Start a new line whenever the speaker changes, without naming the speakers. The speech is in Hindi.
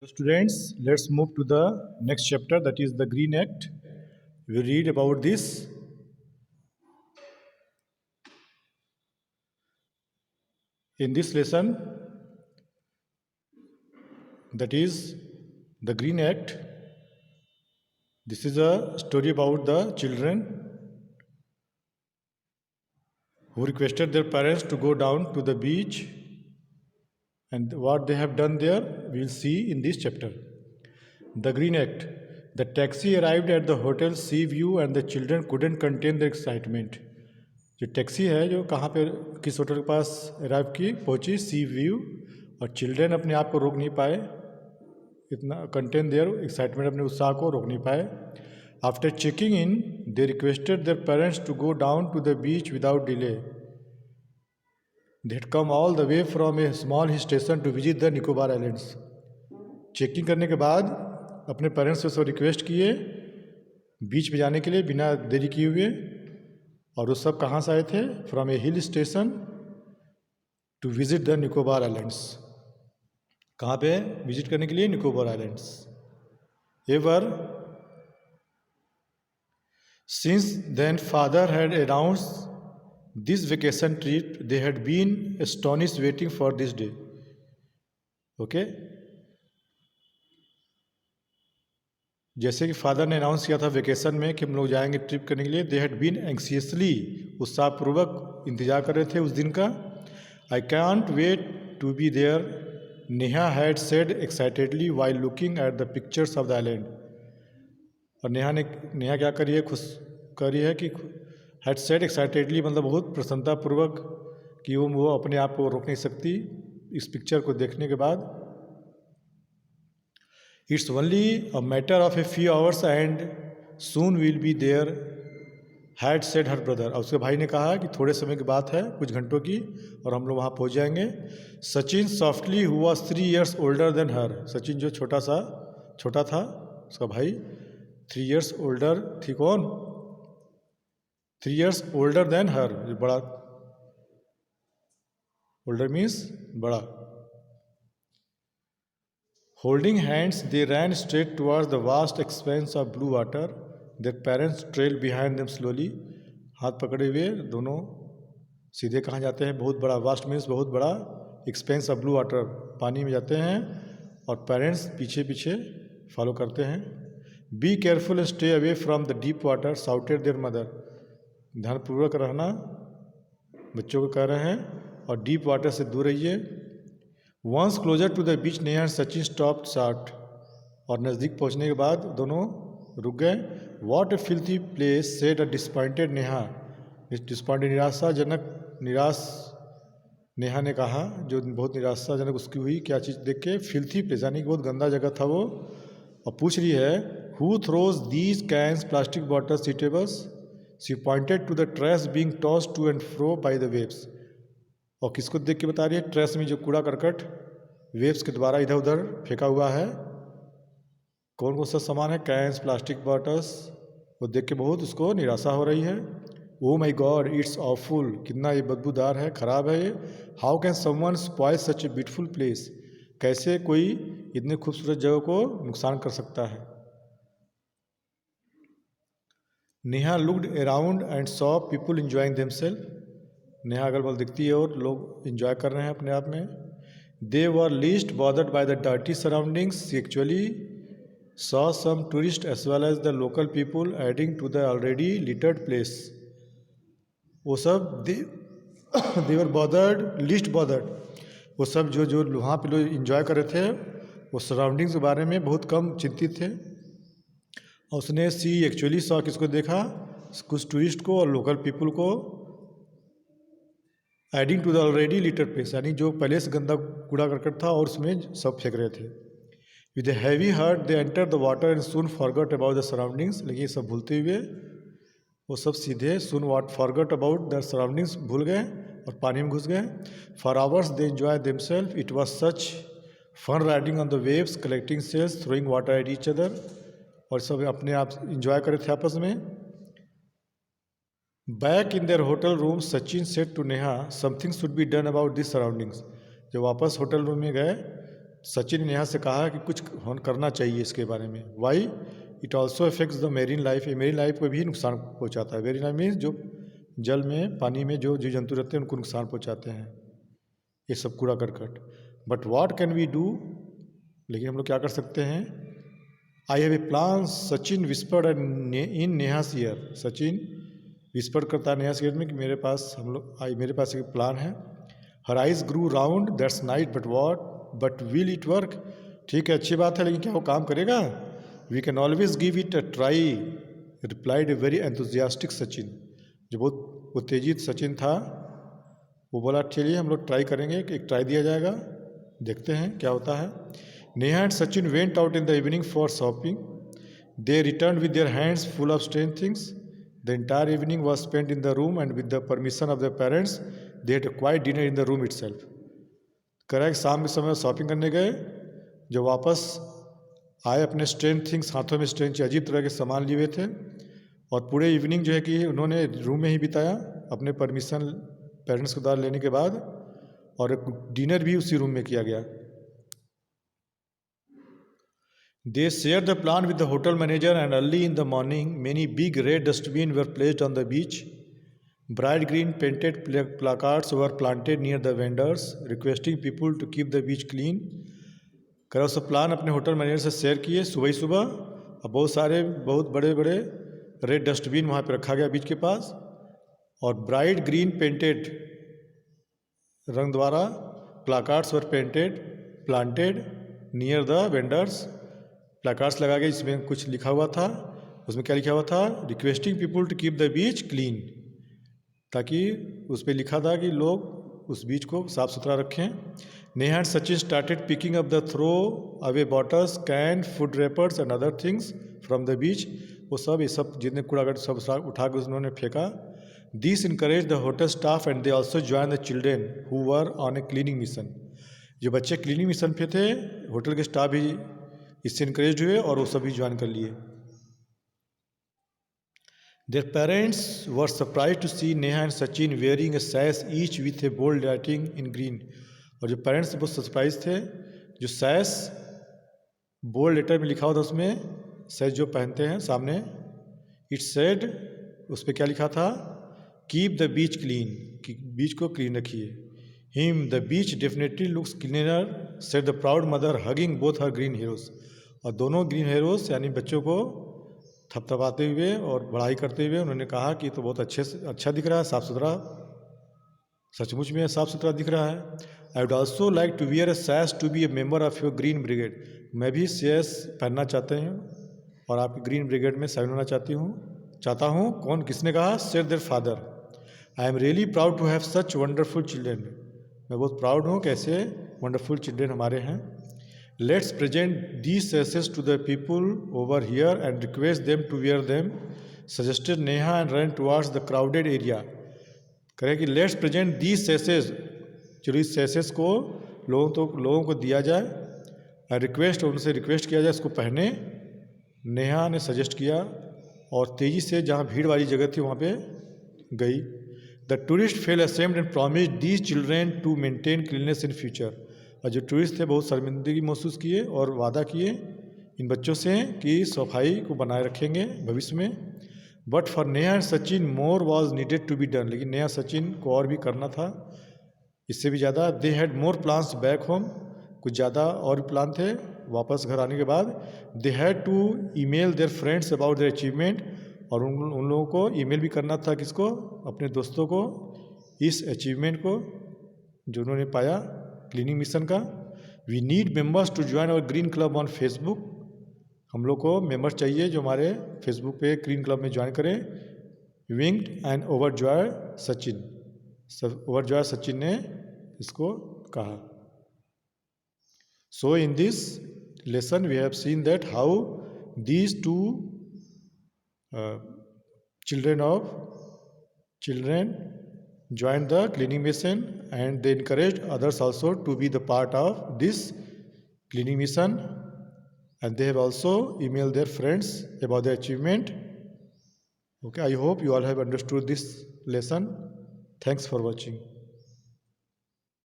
Students, let's move to the next chapter, that is the Green Act. We read about this. In this lesson, that is the Green Act. This is a story about the children who requested their parents to go down to the beach, and what they have done there we will see in this chapter. The Green Act. The taxi arrived at the hotel Sea View and the children couldn't contain their excitement. जो टैक्सी है जो कहाँ पे किस होटल के पास अराइव की पहुँची सी व्यू, और चिल्ड्रेन अपने आप को रोक नहीं पाए, इतना कंटेन देयर एक्साइटमेंट, अपने उत्साह को रोक नहीं पाए. After checking in they requested their parents to go down to the beach without delay. They had come all the way from a small hill station to visit the Nicobar Islands. Checking करने के बाद अपने पेरेंट्स से रिक्वेस्ट किए बीच में जाने के लिए बिना देरी किए हुए, और वो सब कहाँ से आए थे? From a hill station to visit the Nicobar Islands. कहाँ पे विजिट करने के लिए? Nicobar Islands. Ever since then father had announced this vacation trip they had been astonished waiting for this day. Okay, जैसे कि फादर ने अनाउंस किया था वेकेशन में कि हम लोग जाएंगे ट्रिप करने के लिए, दे हैड बीन एंक्सियसली, उत्साहपूर्वक इंतजार कर रहे थे उस दिन का. I can't wait to be there, Neha had said excitedly while looking at the pictures of the island. और नेहा क्या करी है, खुश करी है कि हैड सेड एक्साइटेडली, मतलब बहुत प्रसन्नतापूर्वक कि वो अपने आप को रोक नहीं सकती इस पिक्चर को देखने के बाद. It's only a matter of a few hours and soon will be there had said her brother. और उसके भाई ने कहा कि थोड़े समय की बात है, कुछ घंटों की, और हम लोग वहाँ पहुँच जाएंगे. Sachin softly who was 3 years older than her. Sachin जो छोटा था, उसका भाई 3 years ओल्डर थी. कौन? 3 years ओल्डर देन हर, बड़ा. ओल्डर मीन्स बड़ा. Holding hands, they ran straight towards the vast expanse of blue water. Their parents trailed behind them slowly. हाथ पकड़े हुए दोनों सीधे कहाँ जाते हैं? बहुत बड़ा. वास्ट मीन्स बहुत बड़ा. एक्सपेंस ऑफ ब्लू वाटर, पानी में जाते हैं, और पेरेंट्स पीछे पीछे फॉलो करते हैं. Be careful and stay away from the deep water, shouted there mother. ध्यानपूर्वक रहना, बच्चों को कह रहे हैं, और डीप वाटर से दूर रहिए. Once closer to the beach Neha and Sachin stopped short. और नज़दीक पहुंचने के बाद दोनों रुक गए. What a filthy place said a disappointed Neha. Disappointed, निराश नेहा ने कहा, जो बहुत निराशाजनक उसकी हुई. क्या चीज़ देख के? फिल्थी प्लेस, यानी बहुत गंदा जगह था वो. और पूछ रही है who throws these cans plastic bottles eatables. She pointed to the trash being tossed to and fro by the waves. और किसको देख के बता रही है? ट्रैश में जो कूड़ा करकट वेव्स के द्वारा इधर उधर फेंका हुआ है. कौन कौन सा सामान है? Cans, plastic bottles. वो देख के बहुत उसको निराशा हो रही है. Oh my God, it's awful. कितना ये बदबूदार है, खराब है ये. How can someone spoil such a beautiful place. कैसे कोई इतने खूबसूरत जगह को नुकसान कर सकता है. Neha looked around and saw people enjoying themselves. Neha अगल बगल दिखती है और लोग एंजॉय कर रहे हैं अपने आप में. They were least bothered by the dirty surroundings. Actually saw some tourist as well as the local people adding to the already littered place. वो सब they were bothered, least bothered. वो सब जो वहाँ पे लोग इंजॉय कर रहे थे, वो सराउंडिंग्स के बारे में बहुत कम चिंतित थे. और उसने सी एक्चुअली सॉ किसको देखा? कुछ टूरिस्ट को और लोकल पीपल को. Adding to the already litter place, यानी जो पहले से गंदा कूड़ा करकट था और उसमें सब फेंक रहे थे. With a heavy heart they enter the water and soon forgot about the surroundings. लेकिन ये सब भूलते हुए वो सब सीधे soon forgot about the surroundings, भूल गए और पानी में घुस गए. For hours they enjoy themselves. It was such fun riding on the waves, collecting shells, throwing water at each other. और सब अपने आप इंजॉय कर रहे थे आपस में. Back in their hotel room Sachin said to Neha something should be done about this surroundings. जब वापस होटल रूम में गए सचिन ने नेहा से कहा कि कुछ करना चाहिए इसके बारे में। Why it also affects the marine life, ये मेरीन लाइफ को भी नुकसान पहुंचाता है। मेरीन लाइफ मीन्स जो जल में पानी में जो जीव जंतु रहते हैं उनको नुकसान पहुंचाते हैं ये सब कूड़ा करकट। But what can we do, लेकिन हम लोग क्या कर सकते हैं। I have a plan, Sachin whispered in Neha's ear, Sachin whispered करता है नेहास ईयर में कि मेरे पास मेरे पास एक प्लान है। Her eyes grew round that's right but will it work, ठीक है अच्छी बात है लेकिन क्या वो काम करेगा। We can always give it a try, replied a very enthusiastic Sachin, जो बहुत उत्तेजित सचिन था वो बोला चलिए हम लोग ट्राई करेंगे, एक ट्राई दिया जाएगा, देखते हैं क्या होता है। Neha and Sachin went out in the evening for shopping, they return with their hands full of strange things, the entire evening was spent in the room and with the permission of the parents they had a quite dinner in the room itself. Correct, शाम के समय शॉपिंग करने गए, जो वापस आए अपने स्ट्रेंज थिंग्स, हाथों में स्ट्रेंज अजीब तरह के सामान लिए हुए थे, और पूरे इवनिंग जो है कि उन्होंने रूम में ही बिताया अपने परमिशन पेरेंट्स को द्वारा लेने के बाद, और एक डिनर भी उसी रूम में किया गया। They share the plan with the hotel manager and early in the morning many big red dustbin were placed on the beach, bright green painted placards were planted near the vendors requesting people to keep the beach clean. करो सब प्लान अपने होटल मैनेजर से शेयर किए सुबह ही सुबह, और बहुत बड़े बड़े रेड डस्टबिन वहाँ पे रखा गया बीच के पास, और ब्राइट ग्रीन पेंटेड रंग द्वारा प्लाकार्ड्स वर प्लांटेड नियर द वेंडर्स, प्लाकार्ड्स लगा गए जिसमें कुछ लिखा हुआ था। उसमें क्या लिखा हुआ था, requesting people to keep the beach clean, ताकि उस पर लिखा था कि लोग उस बीच को साफ सुथरा रखें। Neha and Sachin started picking up the throw away bottles can food wrappers and other things from the beach, वो सब ये सब जितने कूड़ा सब उठा कर उन्होंने फेंका। This encourage the hotel staff and they also join the children who were on A cleaning mission, जो बच्चे क्लीनिंग मिशन पे थे होटल के स्टाफ भी इससे इनकरेज हुए और वो सभी ज्वाइन कर लिए। Their parents were surprised to see Neha and Sachin wearing a sash each with a bold writing in green, और जो पेरेंट्स बहुत सरप्राइज थे, जो सैश बोल्ड लेटर में लिखा हुआ था, उसमें सैश जो पहनते हैं सामने, इट सेड, उस पर क्या लिखा था, कीप द बीच क्लीन, कि बीच को क्लीन रखिए। Him the beach definitely looks cleaner said the proud mother hugging both her green heroes, और दोनों ग्रीन हीरोज यानी बच्चों को थपथपाते हुए और बढ़ाई करते हुए उन्होंने कहा कि तो बहुत अच्छा दिख रहा है, साफ़ सुथरा, सचमुच में साफ़ सुथरा दिख रहा है। I would also like to wear a sash to be a member of your green brigade, मैं भी सैश पहनना चाहते हैं और आपकी ग्रीन ब्रिगेड में शामिल होना चाहता हूँ। कौन, किसने कहा, said their father. I am really proud to have such wonderful children, मैं बहुत प्राउड हूँ कि ऐसे वंडरफुल चिल्ड्रेन हमारे हैं। Let's present these sashes to the people over here and request them to wear them, suggested Neha and ran towards the crowded area. करें कि let's present these sashes, चलो इस sashes को लोगों को दिया जाए, रिक्वेस्ट उनसे रिक्वेस्ट किया जाए इसको पहने। नेहा ने सजेस्ट किया और तेज़ी से जहाँ भीड़ वाली जगह थी वहाँ पे गई। The tourist fell ashamed and promised these children to maintain cleanness in future, और जो टूरिस्ट थे बहुत शर्मिंदगी महसूस किए और वादा किए इन बच्चों से कि सफाई को बनाए रखेंगे भविष्य में। But for Neha and Sachin more was needed to be done, लेकिन नेहा सचिन को और भी करना था, इससे भी ज़्यादा। They had more plans back home, कुछ ज़्यादा और भी प्लान थे वापस घर आने के बाद। They had to email their friends about their achievement, और उन लोगों को ईमेल भी करना था, किसको, अपने दोस्तों को, इस अचीवमेंट को जो उन्होंने पाया क्लीनिंग मिशन का। We need members to join our green club on Facebook, हम लोग को मेंबर्स चाहिए जो हमारे फेसबुक पे ग्रीन क्लब में ज्वाइन करें। Winged and overjoy Sachin, overjoy Sachin ने इसको कहा। So in this lesson we have seen that how these two children joined the cleaning mission and they encouraged others also to be the part of this cleaning mission, and they have also emailed their friends about their achievement. Okay, I hope you all have understood this lesson. Thanks for watching.